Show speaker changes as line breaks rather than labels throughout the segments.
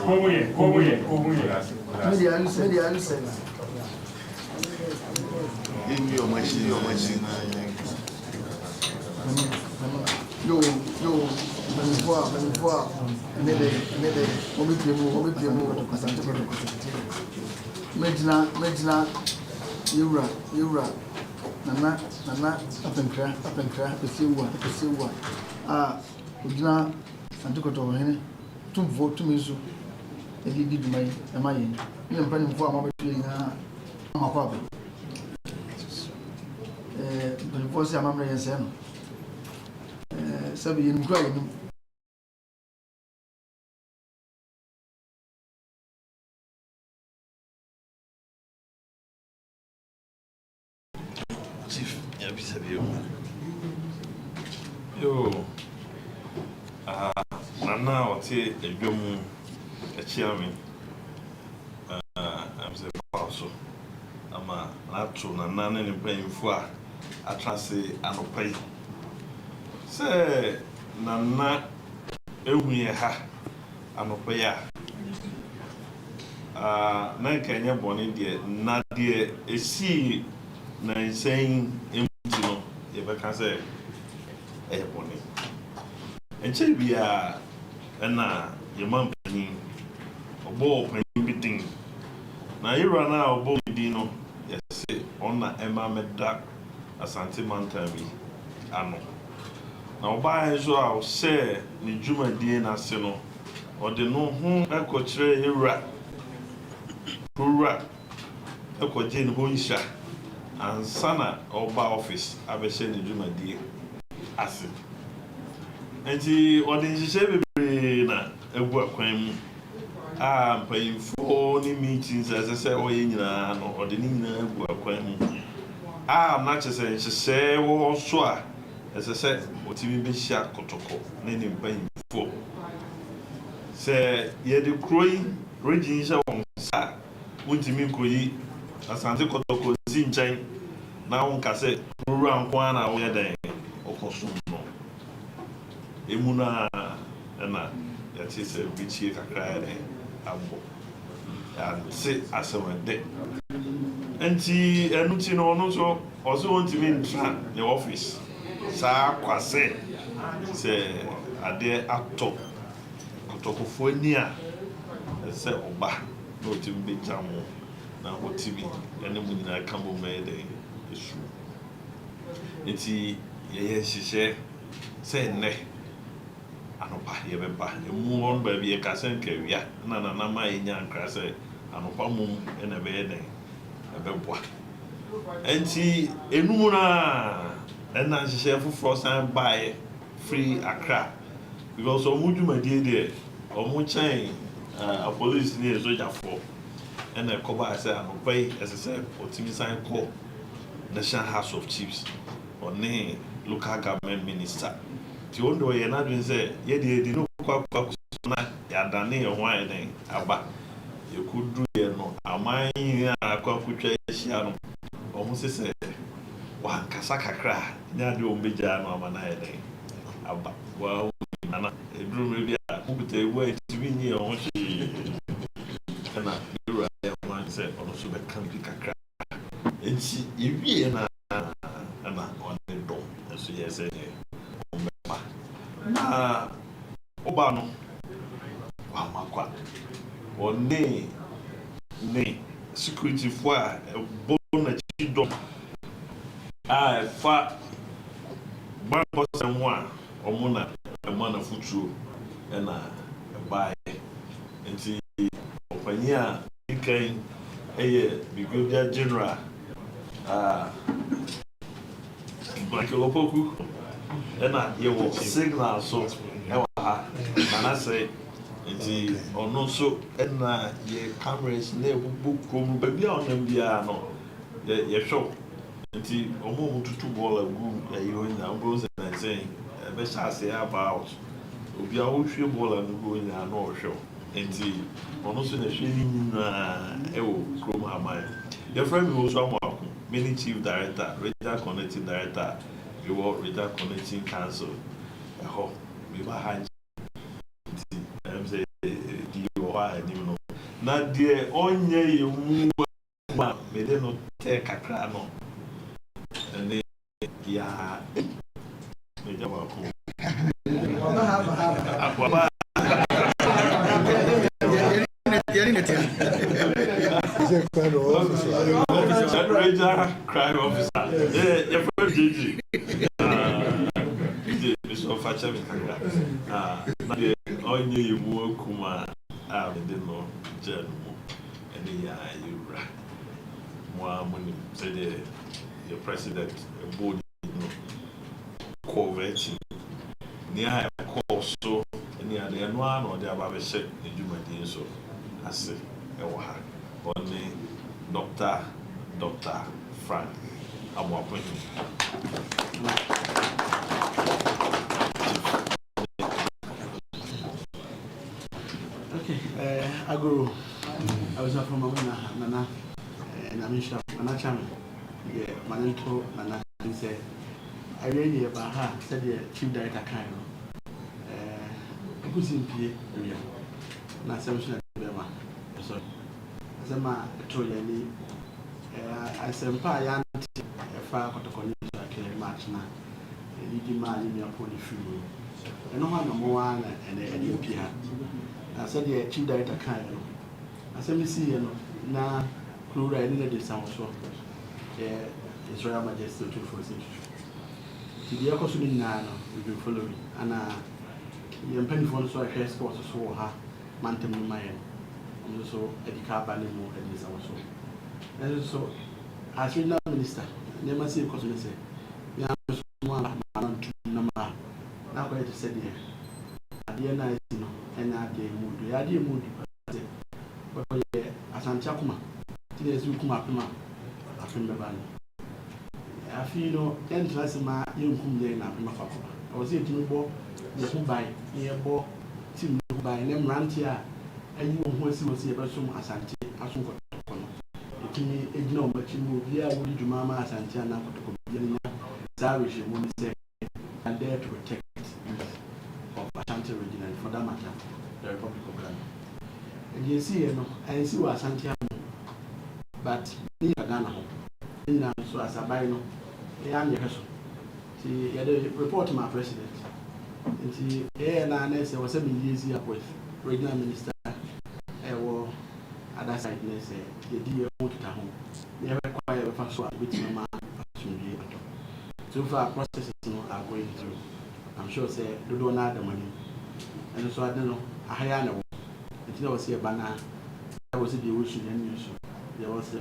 Como é?
Media answer.
Give me your machine.
Yo, Manifoa, maybe, Medina, Yura, Nana, up and crack, the silver. Ujina, and took it over here. 2 vote to me, so he did my end. You know, planning for my papa. But it was a memory and son. Sabi in crying.
Chief,
Yo, Nana, or say a young chairman. I'm saying, also, I'm a natural Nana and paying for a transit and pay. Say, Nana, we ha, and pay. Kenya Bonnie, dear, not dear, a sea, saying, you can say. Bonnie. And say we are your mum penny or ball penny beating. Now you run out of ball dino, yes, on the Emma Meddak, a Santi Montami. Ano. Now by as well say the Juma Diana Seno or the no home echo tray rat. Hurrah, echo Jane Hoisha and Sana or bar office. I be saying the Juma Dia. Ase enti odi nhye na ebu akwan mu mpayimfo ni meetings asese oye nyina no odi ni nyina ebu akwan mu na chese nhye wo so a asese otimi be hia kotoko na ni mpayimfo se ye de kroi region hye won sa wontimi nkoyi asante kotoko zi nchan na won kase ruru ankwa na wo ye den okoso no emuna na yati se bichi kakra ne abo ya se asemade enti enuti no no so oso wontimi ntra ne office sa kwase se ade ato kotokofo ani a se oba na otimi be jamo na otimi ene mu nyina kambo mede esu enti ye hihye say ne anopa ye beba emu on ba bi e ka sen kawia na ma enya nkra say anopa mum e na be den e beboa enti enumu na na hihye fufuro san bae free Accra because omuduma die omu chen a police ni soja for and a cover say anopa as I said otimi san call National House of Chiefs or ne local government minister. Ti ondo ye na dwen say ye de no kwa na ya dane ye ho ayen aba ye kudu ye no aman ya akwa kutwa ehia no omo sese wa nkasa kakra nya de ombeja no amana ye den aba wa na eduru me bia kubuta ewu etibi nyi ye ho chi na duru ya man say ono so be kan bi kakra enti ewie na on the door so yes oba no wa makwa one ne security for a bona chido fa ban person one omuna e mana futuo na buy enti opanya ikan brigadier general Michael Opoku ena ye wo signal so e wa ha mana say nti ono so ena ye cameras na ebubu krom ba bia onam bia no ye show nti omo mututu ball agu ayo nya bro say na say e be sha say about obi a wo hwe ball agu go nya na o show nti ono so na hwe ni na e wo krom amai your friend me also am many chief director regional connecting director you work regional connecting council ho me ba han say do why no na de onye yemu ma me de no te kakra no ne ya me jama ko akwa crime officer. Yeah, you're from GG. So facha me kanga. Na de onye yimu kuma me de no jenu mo. Ene ya yura. Mo amuni say the president board no coverage. Ni ha call so ni ade no an o de aba be she edwumadi so ase e wo ha. Only Dr. Frank Abuapwe.
Okay, Agro, I was from Nana, and Amisha, Nana Chairman, yeah, Manento, Nana, and said, I really about her, said the chief director Cairo. I could see P. area, not some Bema. So, as a man, I told you, I said, Pay, a fire protocol, I match now, and you demand in your pony fuel. And no one more and a P. I said, the chief director Cairo. I said, we see, now, crew riding the sound so. His Royal Majesty 246. To the Ecosumin Nano, we will follow me. And the penny phone so I hear sports so her, Mantum in my end. And also a car banning more than this also. And so, as we now minister, never see a cousin say, we are one man to number. Now, quite to say, dear, at the end, I know, and I did mood, the idea mood, but as I'm Chakuma, today's Ukuma, I feel the band. I feel entrance my young Kumde na Mafakuma. I was here to know the Humbai, near Bo, Tim by name Rantia, and you who was here some Asante, Asunko. The king ignore much in Mubia, would you Mama Santiana, Zarish, would say, and dare to protect of Ashanti region and for that matter, the Republic of Ghana. And you see, I see what Santiano, but in Ghana, in so as a bino. I am your husband. See, the report to my president. And see, and I was 7 years here with regional minister. Or other side, they say, the dear to home. Never require a first one with my man. So far, processes are going through. I'm sure, say, they don't have the money. And so I don't know, I hire no. Until I was here, banner, I was the ocean and news. There was a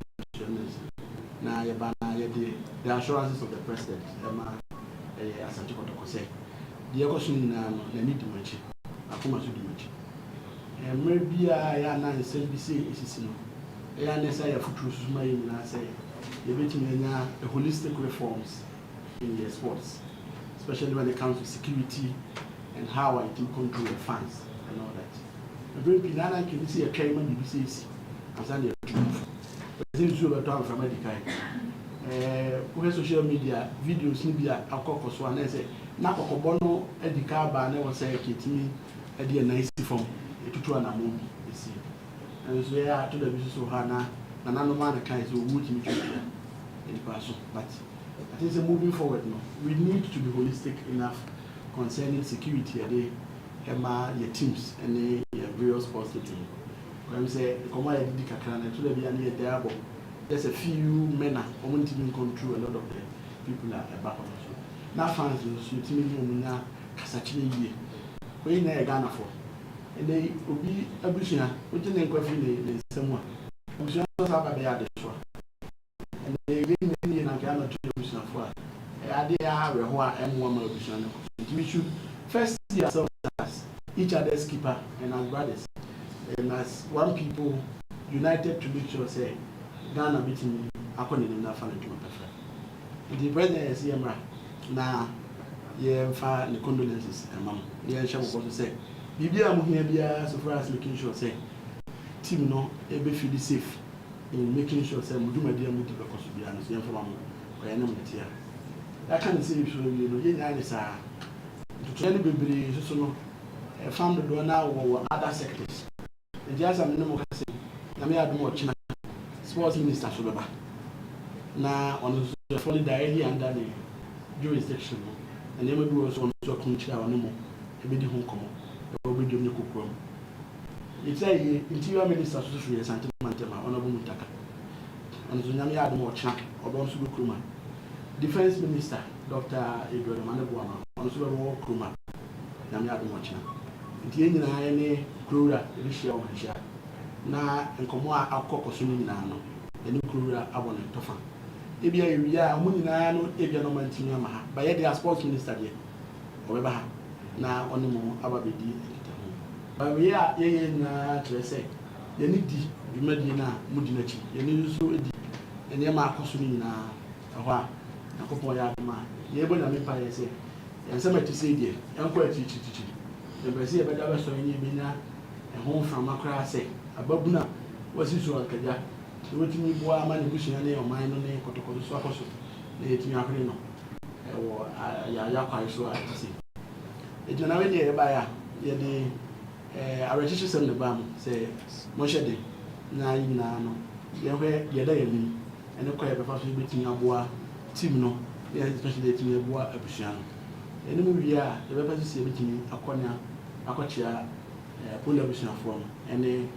now, the assurances of the president, as I told say, the question now, need to mention, I come to mention. And maybe I am not saying, is no. I say a foot I say, you're making a holistic reforms in the sports, especially when it comes to security and how I can control the funds and all that. A very pinana can see a claimant, you see, I'm saying, since you were talking from Medicaid, social media videos, Nibia, Alcoco, so and I say, Naco Bono, Edicaba, and I was saying, Kitty, a dear nice form, a tutor and a movie, you see. And so I told the business of Hannah, and another man kind of wood in person. But I think moving forward now, we need to be holistic enough concerning security, your teams, and the various sports teams. When we say, come on, there's a few men who want to control a lot of the people at the back of us. Now, fans, you see me now, Casachini, we in Ghana for. And they will be a bushina, which is in someone. We shall not have a day at the shore. And they bring me in a Ghana to the bushina for. They are a hoa and one more bushina. We should first see ourselves as each other's keeper and as brothers. And as one people united to make sure, say, Ghana beating me, I couldn't even have found it to my prefer. The president is here now, yeah, far the condolences, and mom, yeah, shall also say, Bibia, I'm here, so far as making sure, say, team no, able to feel safe in making sure, say, we do my dear meeting because we are honest, young for mom, or I know it here. I can't say, you know, to tell you, so no, found the door now or other sectors. nti asa me no mo kase na me adom ochina sports minister so beba na ono so follow directly under the jurisdiction no and they do also so kunchira ono mo ebedi ho komo e obedi omne kokrom it's a interior minister so so yes antimantema ono bo mutaka ono so nyame adom ochina obo so kuruma defense minister Dr. Edward Manebuama ono so bo kuruma nyame adom ochina nti enyina ya ne kurura elihia o hia na nkomo a akọkọso ni nyina no eni kurura abone tofa ebia ewia mu nyina no ebia no mantini ama ha ba ye the sports minister de obeba ha na oni mu ababedi ekitaho ba we a ye na trese ye ni di bimadi na mu di na chi ye ni so edi eni ma akọso ni nyina ho a akọpọ ya ma ye bo na me pa ye se ensema ti se die enko ati chi ebesi ebeda ba so yin bi na ehon from akra se ababuna wasi so akaja wotimi bo ama ne bushia ne oman no ne kotokoto so akoso na yetimi akre no ewo ya kwai so atisi ejuna we de ba ya ye de arechichi sem ne ba mu se mo hwede na yina no ye hwe ye da ye ni ene kwa ye befa so betimi aboa team no ye especially betimi aboa abushia no ene mu wi a ye befa so se betimi akonya akochia pole abushia from ene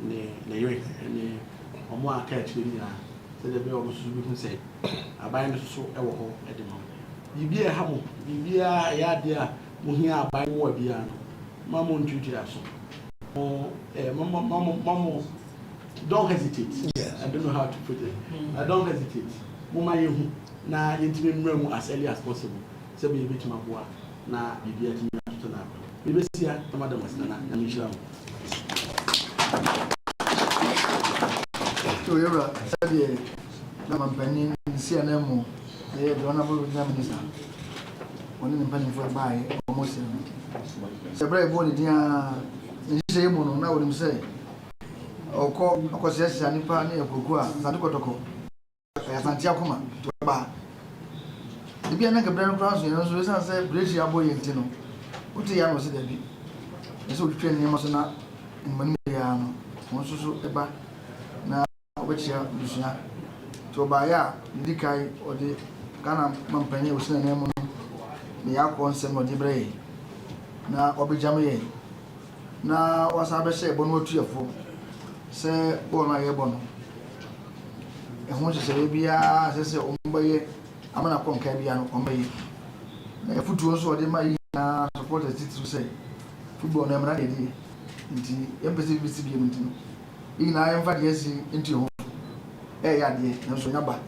ne yoi ene omo aka achiri ni na se de be omo so bi hu se aban no so ewo ho ede mo bibi e ha mo bibi a ya de a mo hia aban mo bia no mamo ntutu aso mamo don't hesitate. Yes. I don't know how to put it. I don't hesitate. Mama yehu na yentime mmramu as early as possible. Se be bit maboa na bibi atimi ato na bibi sia madam asana na mishira.
So yura sabe na mampani sia na mu e do na bo na minister. Oni ni mpani fo bae omo se. Se bra bo ni dia ni se yemo no na woni se oko akosiasa nipa na ekoku a sade kotoko ya santia kuma to ba bia na kabra no France no so san se brechi aboye ntino uti ya no se dabi eso twetwe ne maso na mmani ya no won so eba na obechia dusia to ba ya ndikai ode kana mampanye usina ne mo ne ya ko nsem ode bre na obejam ye na wasabe se bo no tuafo se bo na ye bo no ehun se bia se ombaye amana konka bia no ombaye na futuo so ode mai na supporters titu se football na amana de nti empese bi si bi mtino ina ya mfa de si nti ho ya de na so nyaba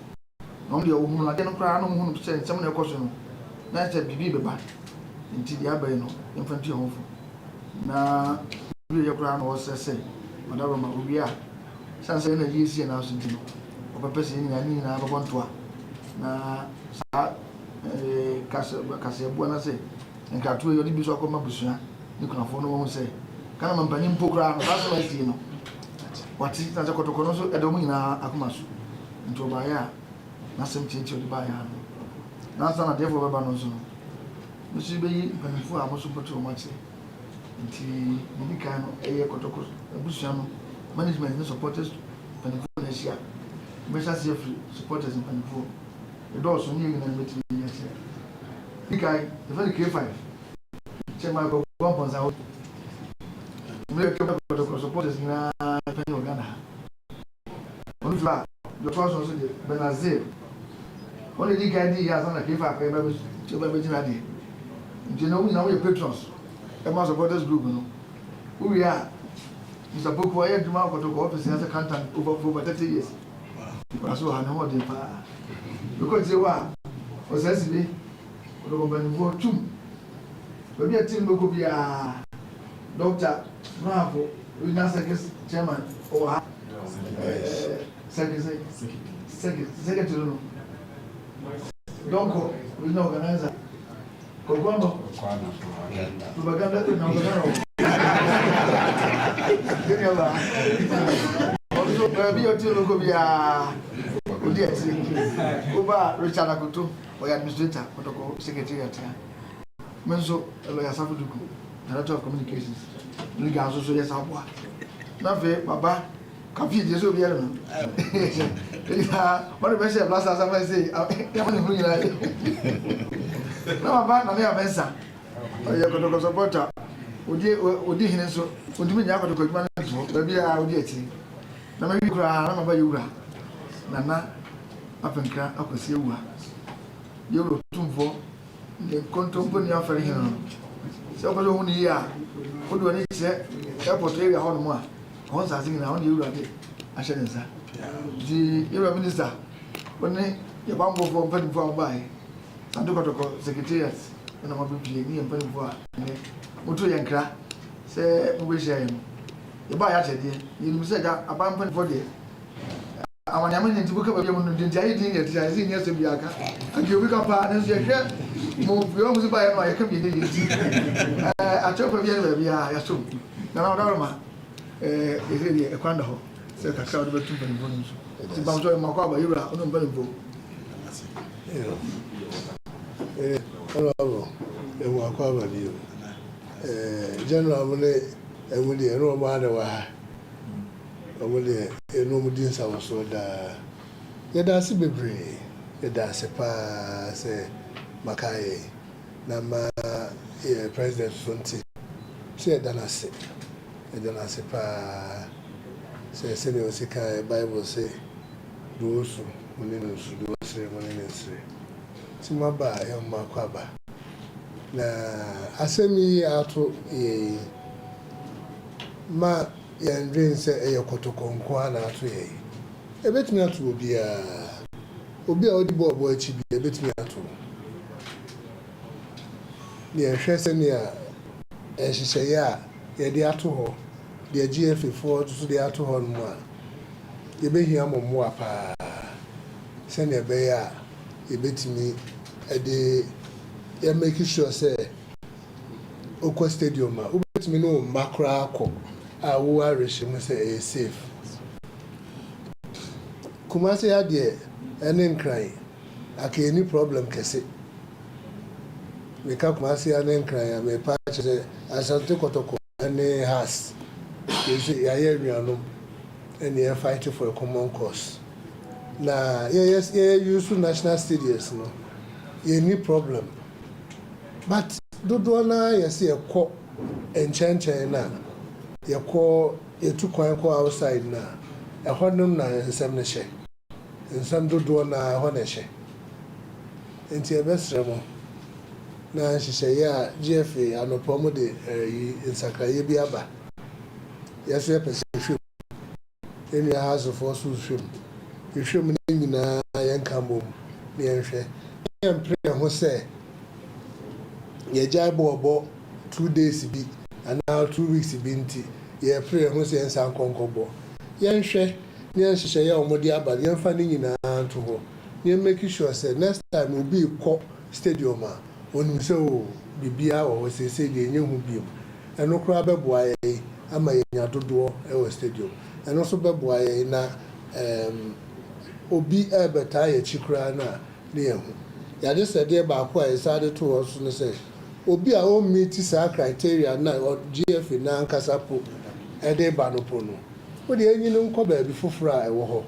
no de ohunu na de no kra no hunu se nsem na ekoso no na se bibi beba nti dia bai no mfa nti ho fo na bi ya kra no wose madaro ma ubia sanse na yisi na so ntino opepese ni na babontoa na sa kase bua na se nka tuwe yodi biso akoma busua ni kuna fo no wo se kana mampani mpokra no baso wa ti no wati na se kotokono so edo mu nyina akoma so nto ba ya na sem tinti odi ba ya no na sa na defo baba no so no musi be yi panfo a mo so poto mo che nti ni kan no eye kotoko busua no management no supporters panfo na sia Mesha free supporters in Panifo. The doors on you and meeting yes. The guy, the very K5. Check my go on out. We are supporters in Uganda. On flat, the first one said Benazir. Only the guy did has on a K5 to be ready. You know, we now we patrons. A mass supporters group, you know. Who we are. Mr. Boko, I had to mark to go office as a content over 30 years. So I know the pa because you are was actually go to maybe a team go be a doctor Bravo we not chairman or secretary donc we no organizer Kogono propaganda to also maybe your team go be a Oba Richard Akoto or administrator protocol secretary at Menso lawyer Safuduku, director of communications. Legal so yes abwa. na fe baba kafi je so bi ere no ina wọ́n bẹ ṣe blast as I say ya mo ni hu yira na baba na me abensa oye kotoko supporter odi hine so ondimi nya kotoko djuma na to ba bia odi ati na me wi kura na baba yewura nana apenkra akwasi ewua yewuro tumfo ne kontompo ni afare hino se obodo hu ni ya odo ni se airport area ho no mo a ho sa sing na ho yewura de ahye ne nsa di yewura minister woni ye bambo fo mpani fo abai santo kotoko secretariat na ma biblie ni mpani fo a ne moto ye nkra se mo be share no ye ba ya tede ye ni se ga aban mpani fo de awani amani nti buka ba bia mo no nti ayi din ye ti ayi ni so bia ka agi obi ka pa ne so ye hwe mo bi o mo ba ye no ye ka bi ni ti a cho pa bia ba bia ya so na na da ma e se di e kwanda ho se ka ka do betu mpani fo ni so ti ba so ma kwa ba yura ono mpani fo
Honorable, and Wakaba, General Mune, and with the no matter why, or with the no Mudins, I was so that that's a baby, that's a pass, Makai, Nama, President Sunti, said Danasi, and then I say, Pa, say, Senior Sika, Bible say, those who do ceremony. Timaba ya makwaba na asemi ato ma ya ndren se e kotoko nko na ato ye ebetumi ato obi a odi bo achi bi ebetumi ato ni ehwe se ni a ehihye ya ye de ato ho de GF4 to de ato ho no a ye behia momo apa se ne be ya ebetimi ede ya make sure say okwa stadium a ubetimi no makra akọ a wo arehim say e safe Kumasi ya de ene nkran aka any problem kese me ka Kumasi ya ne nkran ya me pa che Asante Kotoko ene has ya ye nuanom ene ya fight for a common cause na yes use national stadiums no any problem but dodo na yes ye ko enchenchen na ye ko etu kwan ko outside na ehonum na nsem ne hye nsem dodo na ho ne hye enti ebesre mo na hye ya GFA anopo mo de nsakraye bi aba yes ye pese hwem eni house for so hwem hwem ne nyina yenka mom ne yenhwe yem pray ho se ye jai bobo 2 days bi and now 2 weeks bi nti ye pray ho se ensa konkobo yenhwe ne yenhye ya omodi aba yenfa ne nyina to ho ne make sure say next time we be ko stadium a onu se o bibia wo se de enyehu bi eno kra beboa ye ama yenya dodo e wo stadium eno so beboa ye na obi ebeta ye chikra na ne yehu ya de se de ba ko e sade to wo so ne se obi a o meet sa criteria na GF na nkasapo e de ba no po no o de enyi no nko ba bi foforo a e wo ho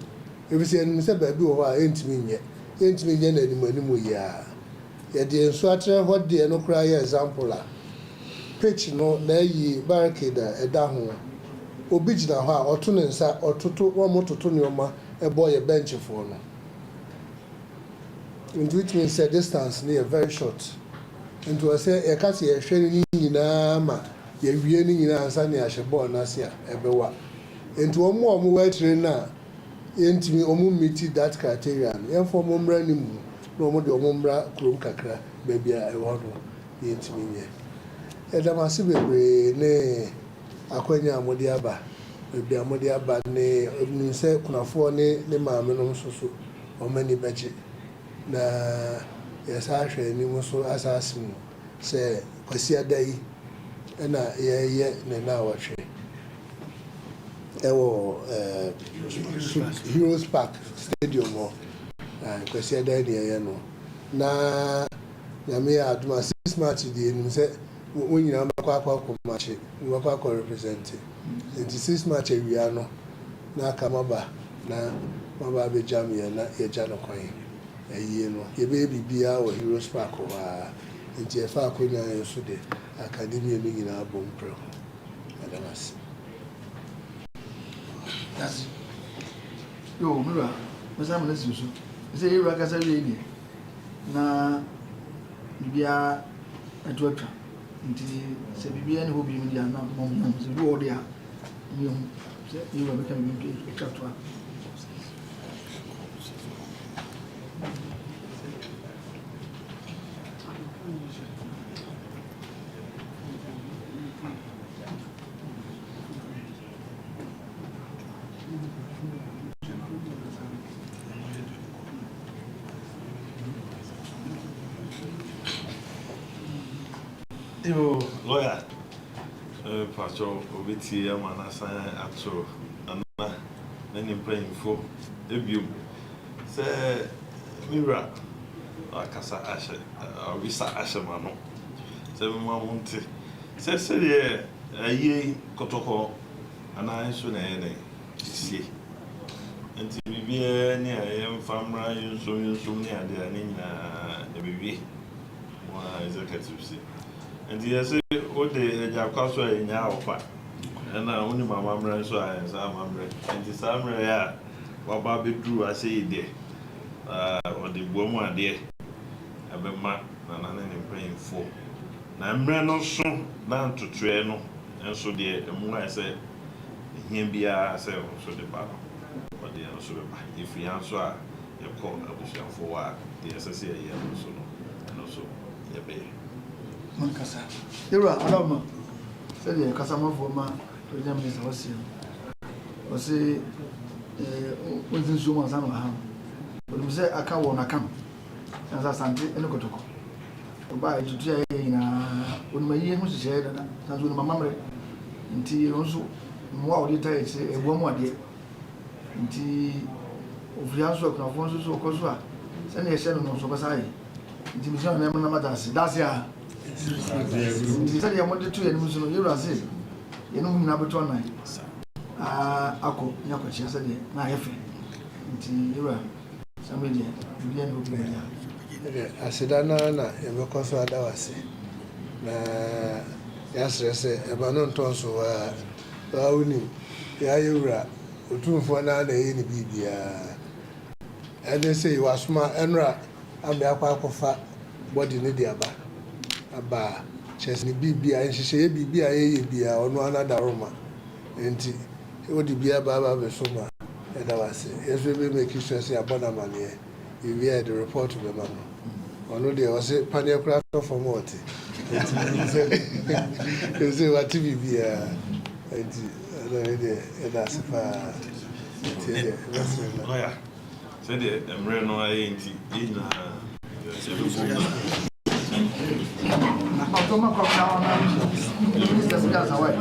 e bi se enu se ba bi wo ho a entimi nye na animu ya ya de enso atre ho de no kra ya example a pitch no na yi barricade e da ho obi gina ho a oto ne nsa ototo wo mototo ne oma e boy bench for no and which means the distance near very short and to say e ka se e hwe ni nyina ma ye wie ni nyina ansa ne ahye ball na se a ebewa and to omo wa train na yentimi omo meet that criteria yen for omo mra ni mu na omo de omo mra krom kakra ba bia e wo no yentimi nye e da mase bebre ne akwanya amodi aba ebi amodi aba ne obinu se kunafo ne maame no so o mani beje na yesa hwe ni mu so asase mu se kwasi adai na ye ne na wahwe ewo Heroes Park Stadium o kwasi adai ne ye no na ya me aduma 6 match di enu se when you are Makwa match, Makwa representing. And the 6 match a Riano, na Kamaba, na Maba Bejami, and Yajano coin. A year, your baby be our Hero Sparkle, and Jeffa Quina and Sude, Academia in our bone pro. And I was.
That's yo, Mira, Miss Amnes, you say you are a lady. Na Bibia at work. Until say Bibian who be media now, Mom, the road there. You will become a chapter.
Yo, lawyer. Pacho, Obiti, Manasa, Acho, Anna, many praying for debut. Say, Mira, Casa Asher, Visa Ashermano. 7 months. Say, a ye, Kotoko, and I soon any. See. And to be near a young farmer, you soon near the Nina, the baby. Why is a cat to see? And yes, what the Jacoswa in Yaupa, and I only my mamma so I am mamma, and the summer, what Bobby drew, I say there, or the woman there, I've been mad and I'm praying for. Now I'm no soon down to Treno, and so dear, and when I say, him be I say, so the battle, but they are also if we answer, you call a bush for what the SSA, and also, yeah, baby.
Mankasa. Yura, Alama, said the Casama for my President was here. Or say, within Zuma Zama, but we say I can't want to come. As I stand in the Kotoko. By to say, when my year was shared, and with my memory, until also more details, a woman dear. Until of the answer of Alfonso Cosua, send a shadow of Sobasai. Until Miss Namadas, that's ya. Said I wanted to and Musuno, you are saying, you know, number 29. Ako, Yakochi said, my effort. Until you are some media, you will be there.
I said, Anna, and because I was yes, a banon tonso, Rauni, Yayura, two for another any BBA. And they say you are smart and rat, and be a quack of fat body in the abba. Aba chesni bibia nhihye bibia ye bia ono anada roma enti e di bia baba be so ma e da wase yeso be make sure say abona mane you hear the report be ma no ono de o say panel craft for what enti say what bibia enti ana de e da sefa enti
oh yeah say the emre no ayi enti ina
Toma coca na Mr. Gaza way.